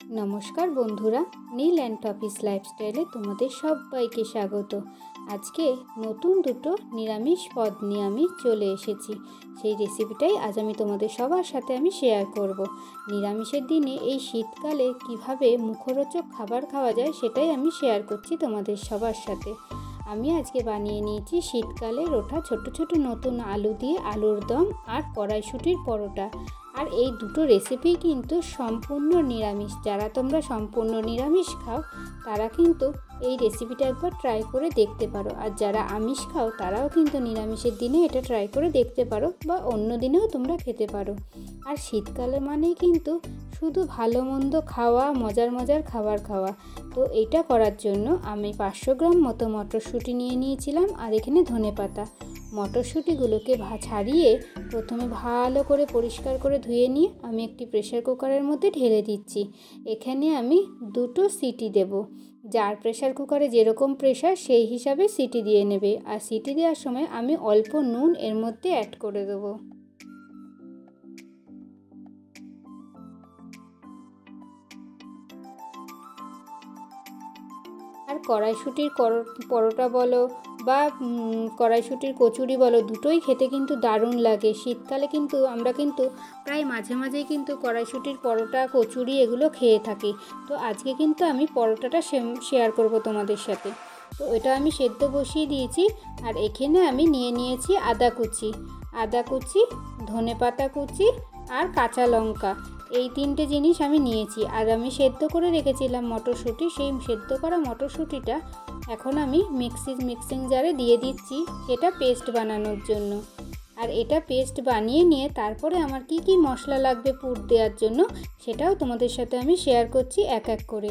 নমস্কার বন্ধুরা, নীল অ্যান্ড টপিস লাইফস্টাইলে তোমাদের সবাইকে স্বাগত। আজকে নতুন দুটো নিরামিষ পদ নিয়ে আমি চলে এসেছি। সেই রেসিপিটাই আজ আমি তোমাদের সবার সাথে আমি শেয়ার করব। নিরামিষের দিনে এই শীতকালে কিভাবে মুখরোচক খাবার খাওয়া যায় সেটাই আমি শেয়ার করছি তোমাদের সবার সাথে। আমি আজকে বানিয়ে নিয়েছি শীতকালের ওঠা ছোট ছোট নতুন আলু দিয়ে আলুর দম আর কড়াইশুঁটির পরোটা। আর এই দুটো রেসিপি কিন্তু সম্পূর্ণ নিরামিষ। যারা তোমরা সম্পূর্ণ নিরামিষ খাও তারা কিন্তু এই রেসিপিটা একবার ট্রাই করে দেখতে পারো, আর যারা আমিষ খাও তারাও কিন্তু নিরামিষের দিনে এটা ট্রাই করে দেখতে পারো বা অন্য দিনেও তোমরা খেতে পারো। আর শীতকালে মানেই কিন্তু শুধু ভালো মন্দ খাওয়া, মজার মজার খাবার খাওয়া। তো এটা করার জন্য আমি 500 গ্রাম মতো মটরশুঁটি নিয়ে নিয়েছিলাম, আর এখানে ধনেপাতা। মটরশুঁটিগুলোকে ছাড়িয়ে প্রথমে ভালো করে পরিষ্কার করে ধুয়ে নিয়ে আমি একটি প্রেসার কুকারের মধ্যে ঢেলে দিচ্ছি। এখানে আমি 2টো সিটি দেব। যার প্রেসার কুকারে যেরকম প্রেসার সেই হিসাবে সিটি দিয়ে নেবে। আর সিটি দেওয়ার সময় আমি অল্প নুন এর মধ্যে অ্যাড করে দেবো। আর কড়াইশুঁটির পরোটা বলো বা কড়াইশুঁটির কচুরি বলো, দুটোই খেতে কিন্তু দারুণ লাগে। শীতকালে কিন্তু আমরা কিন্তু প্রায় মাঝে মাঝেই কিন্তু কড়াইশুঁটির পরোটা, কচুরি এগুলো খেয়ে থাকি। তো আজকে কিন্তু আমি পরোটাটা শেয়ার করব তোমাদের সাথে। তো এটা আমি সেদ্ধ বসিয়ে দিয়েছি। আর এখানে আমি নিয়ে নিয়েছি আদা কুচি, ধনেপাতা কুচি আর কাঁচা লঙ্কা। এই 3টে জিনিস আমি নিয়েছি। আর আমি সেদ্ধ করে রেখেছিলাম মটরশুঁটি, সেই সেদ্ধ করা মটরশুঁটিটা এখন আমি মিক্সিং জারে দিয়ে দিচ্ছি, সেটা পেস্ট বানানোর জন্য। আর এটা পেস্ট বানিয়ে নিয়ে তারপরে আমার কি কি মশলা লাগবে পুর দেওয়ার জন্য সেটাও তোমাদের সাথে আমি শেয়ার করছি এক এক করে।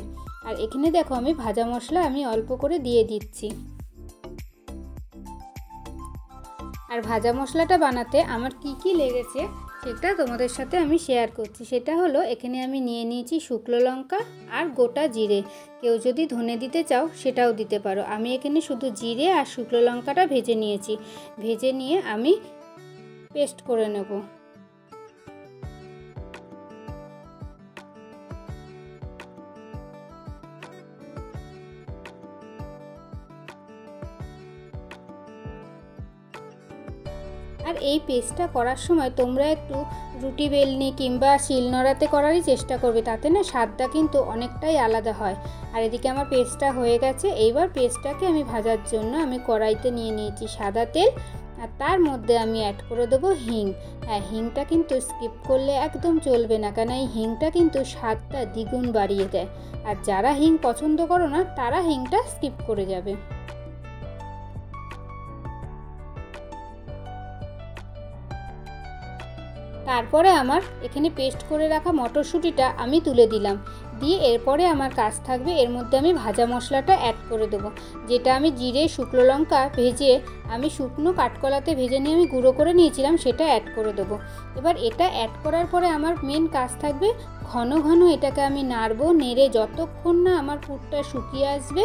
আর এখানে দেখো আমি ভাজা মশলা আমি অল্প করে দিয়ে দিচ্ছি। আর ভাজা মশলাটা বানাতে আমার কি কি লেগেছে সেটা তোমাদের সাথে আমি শেয়ার করছি। সেটা হলো, এখানে আমি নিয়ে নিয়েছি শুকনো লঙ্কা আর গোটা জিরে। কেউ যদি ধনে দিতে চাও সেটাও দিতে পারো। আমি এখানে শুধু জিরে আর শুকনো লঙ্কাটা ভেজে নিয়েছি। ভেজে নিয়ে আমি পেস্ট করে নেব। আর এই পেস্টটা করার সময় তোমরা একটু রুটি বেলনি কিংবা শিলনোড়াতে করারই চেষ্টা করবে, তাতে না স্বাদটা কিন্তু অনেকটাই আলাদা হয়। আর এদিকে আমার পেস্টটা হয়ে গেছে। এইবার পেস্টটাকে আমি ভাজার জন্য আমি কড়াইতে নিয়ে নিয়েছি সাদা তেল, আর তার মধ্যে আমি অ্যাড করে দেবো হিং। হ্যাঁ, হিংটা কিন্তু স্কিপ করলে একদম চলবে না, কেন এই হিংটা কিন্তু স্বাদটা দ্বিগুণ বাড়িয়ে দেয়। আর যারা হিং পছন্দ করো না তারা হিংটা স্কিপ করে যাবে। তারপরে আমার এখানে পেস্ট করে রাখা মটরশুঁটিটা আমি তুলে দিলাম। দিয়ে এরপরে আমার কাজ থাকবে, এর মধ্যে আমি ভাজা মশলাটা অ্যাড করে দেবো, যেটা আমি জিরে শুকনো লঙ্কা ভেজে আমি শুকনো কাঠকলাতে ভেজে নিয়ে আমি গুঁড়ো করে নিয়েছিলাম, সেটা অ্যাড করে দেবো। এবার এটা অ্যাড করার পরে আমার মেন কাজ থাকবে ঘন ঘন এটাকে আমি নাড়বো, নেড়ে যতক্ষণ না আমার পুরটা শুকিয়ে আসবে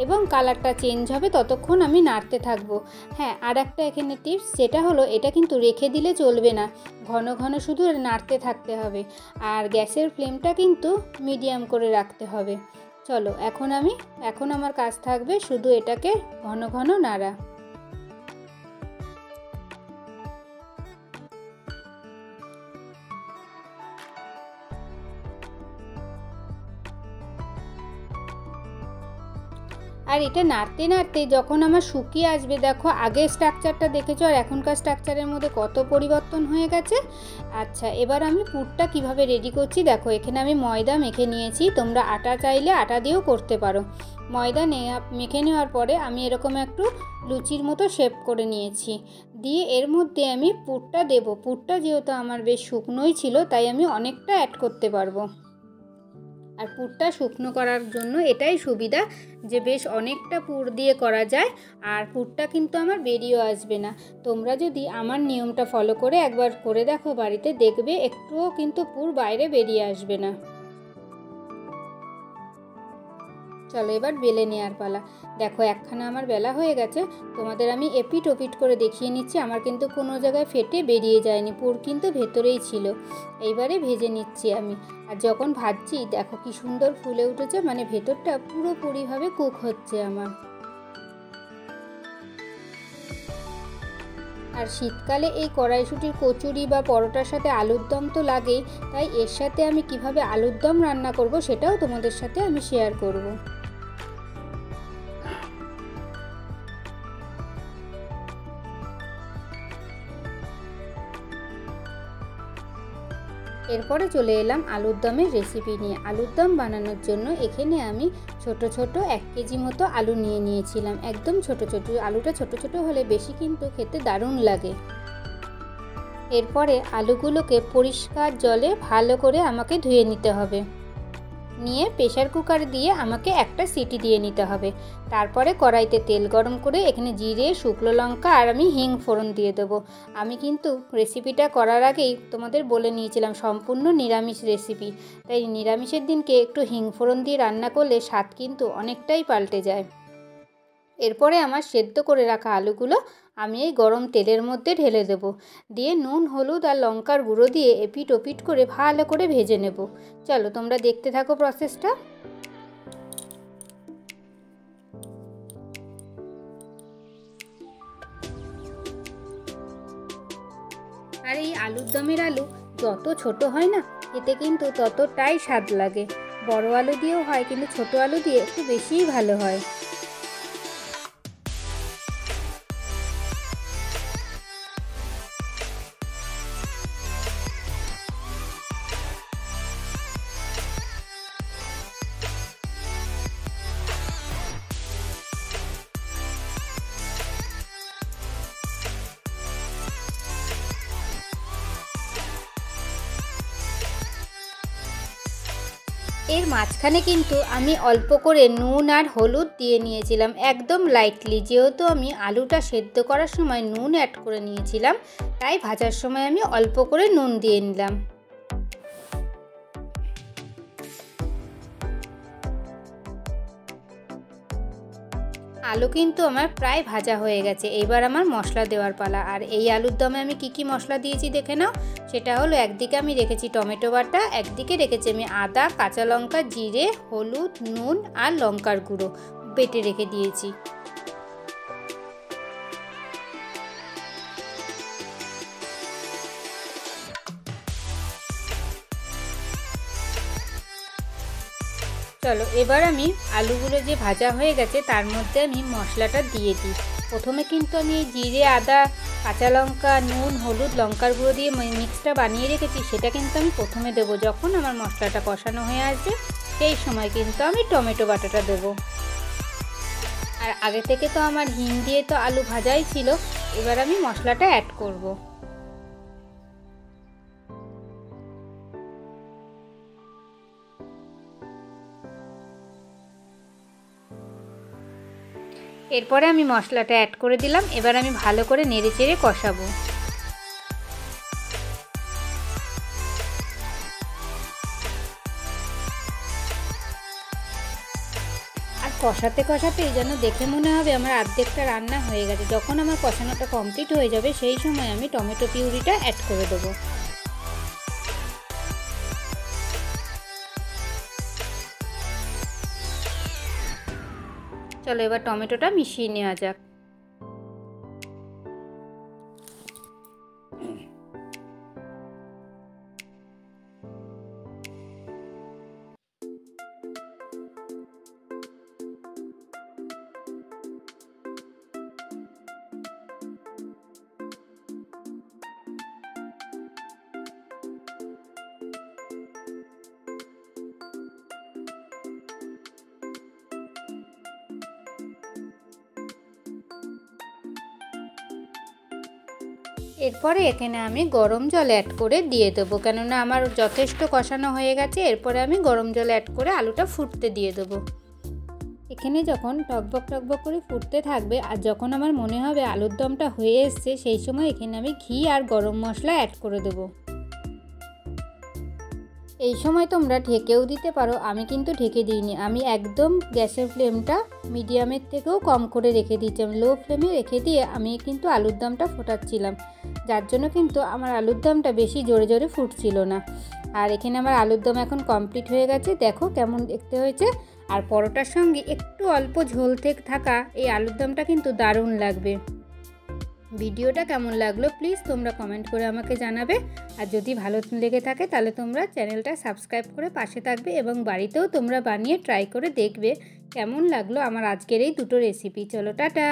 এবং কালারটা চেঞ্জ হবে ততক্ষণ আমি নাড়তে থাকবো। হ্যাঁ, আর একটা এখানে টিপস, সেটা হলো এটা কিন্তু রেখে দিলে চলবে না, ঘন ঘন শুধু নাড়তে থাকতে হবে। আর গ্যাসের ফ্লেমটা কিন্তু মিডিয়াম করে রাখতে হবে। চলো এখন আমার কাজ থাকবে শুধু এটাকে ঘন ঘন নাড়া। আর এটা নাড়তে নাড়তে যখন আমার শুকিয়ে আসবে, দেখো আগের স্ট্রাকচারটা দেখেছো আর এখনকার স্ট্রাকচারের মধ্যে কত পরিবর্তন হয়ে গেছে। আচ্ছা, এবার আমি পুরটা কিভাবে রেডি করছি দেখো। এখানে আমি ময়দা মেখে নিয়েছি, তোমরা আটা চাইলে আটা দিয়েও করতে পারো। ময়দা মেখে নেওয়ার পরে আমি এরকম একটু লুচির মতো শেপ করে নিয়েছি। দিয়ে এর মধ্যে আমি পুরটা দেবো। পুরটা যেহেতু আমার বেশ শুকনোই ছিল তাই আমি অনেকটা অ্যাড করতে পারবো। আর পুরটা শুকনো করার জন্য এটাই সুবিধা যে বেশ অনেকটা পুর দিয়ে করা যায়, আর পুরটা কিন্তু আমার বেরিয়েও আসবে না। তোমরা যদি আমার নিয়মটা ফলো করে একবার করে দেখো বাড়িতে, দেখবে একটুও কিন্তু পুর বাইরে বেরিয়ে আসবে না। চলো এবার বেলে নেওয়ার পালা। দেখো একখানা আমার বেলা হয়ে গেছে। তোমাদের আমি এপিট ওপিট করে দেখিয়ে নিচ্ছি। আমার কিন্তু কোনো জায়গায় ফেটে বেরিয়ে যায়নি, পুর কিন্তু ভেতরেই ছিল। এইবারে ভেজে নিচ্ছি আমি। আর যখন ভাজছি দেখো কি সুন্দর ফুলে উঠেছে, মানে ভেতরটা পুরোপুরিভাবে কুক হচ্ছে আমার। আর শীতকালে এই কড়াইশুঁটির কচুরি বা পরোটার সাথে আলুর দম তো লাগেই, তাই এর সাথে আমি কিভাবে আলুর দম রান্না করব সেটাও তোমাদের সাথে আমি শেয়ার করব। এরপরে চলে এলাম আলুর দমের রেসিপি নিয়ে। আলুর দম বানানোর জন্য এখানে আমি ছোট ছোট 1 কেজি মতো আলু নিয়ে নিয়েছিলাম। একদম ছোট ছোট, আলুটা ছোট ছোট হলে বেশি কিন্তু খেতে দারুণ লাগে। এরপরে আলুগুলোকে পরিষ্কার জলে ভালো করে আমাকে ধুয়ে নিতে হবে। নিয়ে প্রেসার কুকার দিয়ে আমাকে একটা সিটি দিয়ে নিতে হবে। তারপরে কড়াইতে তেল গরম করে এখানে জিরে, শুকনো লঙ্কা আর আমি হিং ফোড়ন দিয়ে দেবো। আমি কিন্তু রেসিপিটা করার আগেই তোমাদের বলে নিয়েছিলাম সম্পূর্ণ নিরামিষ রেসিপি, তাই নিরামিষের দিনকে একটু হিং ফোড়ন দিয়ে রান্না করলে স্বাদ কিন্তু অনেকটাই পাল্টে যায়। এরপরে আমার সেদ্ধ করে রাখা আলুগুলো আমি এই গরম তেলের মধ্যে ঢেলে দেব। দিয়ে নুন, হলুদ আর লঙ্কার গুঁড়ো দিয়ে এপিট ওপিট করে ভালো করে ভেজে নেব। চলো তোমরা দেখতে থাকো প্রসেসটা। আর এই আলুর দমের আলু যত ছোট হয় না, এতে কিন্তু ততটাই স্বাদ লাগে। বড় আলু দিয়েও হয়, কিন্তু ছোট আলু দিয়ে একটু বেশিই ভালো হয়। এর মাঝখানে কিন্তু আমি অল্প করে নুন আর হলুদ দিয়ে নিয়েছিলাম, একদম লাইটলি। যেহেতু আমি আলুটা সেদ্ধ করার সময় নুন অ্যাড করে নিয়েছিলাম, তাই ভাজার সময় আমি অল্প করে নুন দিয়ে নিলাম। আলু কিন্তু আমার প্রায় ভাজা হয়ে গেছে। এইবার আমার মশলা দেওয়ার পালা। আর এই আলুর দমে আমি কি মশলা দিয়েছি দেখে নাও। সেটা হলো, একদিকে আমি রেখেছি টমেটো বাটা, একদিকে রেখেছি আমি আদা, কাঁচা লঙ্কা, জিরে, হলুদ, নুন আর লঙ্কার গুঁড়ো বেটে রেখে দিয়েছি। চলো এবার আমি আলুগুলো যে ভাজা হয়ে গেছে তার মধ্যে আমি মশলাটা দিয়ে দিই। প্রথমে কিন্তু আমি জিরে, আদা, কাঁচা লঙ্কা, নুন, হলুদ, লঙ্কার গুঁড়ো দিয়ে মিক্সটা বানিয়ে রেখেছি, সেটা কিন্তু আমি প্রথমে দেবো। যখন আমার মশলাটা কষানো হয়ে আসবে সেই সময় কিন্তু আমি টমেটো বাটাটা দেবো। আর আগে থেকে তো আমার হিং দিয়ে তো আলু ভাজাই ছিল। এবার আমি মশলাটা অ্যাড করব। এরপরে আমি মশলাটা অ্যাড করে দিলাম। এবার আমি ভালো করে নেড়ে চেড়ে কষাবো। আর কষাতে কষাতেই যেন দেখে মনে হবে আমার অর্ধেকটা রান্না হয়ে গেছে। যখন আমার কষানোটা কমপ্লিট হয়ে যাবে সেই সময় আমি টমেটো পিউরিটা অ্যাড করে দেবো। চলো এবার টমেটোটা মিশিয়ে নেওয়া যাক। এরপরে এখানে আমি গরম জল অ্যাড করে দিয়ে দেবো, কেননা আমার যথেষ্ট কষানো হয়ে গেছে। এরপরে আমি গরম জল অ্যাড করে আলুটা ফুটতে দিয়ে দেবো। এখানে যখন টকবক টকবক করে ফুটতে থাকবে আর যখন আমার মনে হবে আলুর দমটা হয়ে এসছে, সেই সময় এখানে আমি ঘি আর গরম মশলা অ্যাড করে দেবো। এই সময় তোমরা ঢেকেও দিতে পারো, আমি কিন্তু ঢেকে দিইনি। আমি একদম গ্যাসের ফ্লেমটা মিডিয়ামের থেকেও কম করে রেখে দিয়েছিলাম। লো ফ্লেমে রেখে দিয়ে আমি কিন্তু আলুর দমটা ফোটাচ্ছিলাম, যার জন্য কিন্তু আমার আলুর দমটা বেশি জোরে জোরে ফুটছিল না। আর এখানে আমার আলুর দম এখন কমপ্লিট হয়ে গেছে, দেখো কেমন দেখতে হয়েছে। আর পরোটার সঙ্গে একটু অল্প ঝোল থাকা এই আলুর দমটা কিন্তু দারুণ লাগবে। ভিডিওটা কেমন লাগলো প্লিজ তোমরা কমেন্ট করে আমাকে জানাবে। আর যদি ভালো লেগে থাকে তাহলে তোমরা চ্যানেলটা সাবস্ক্রাইব করে পাশে থাকবে এবং বাড়িতেও তোমরা বানিয়ে ট্রাই করে দেখবে কেমন লাগলো আমার আজকের এই দুটো রেসিপি। চলো টাটা।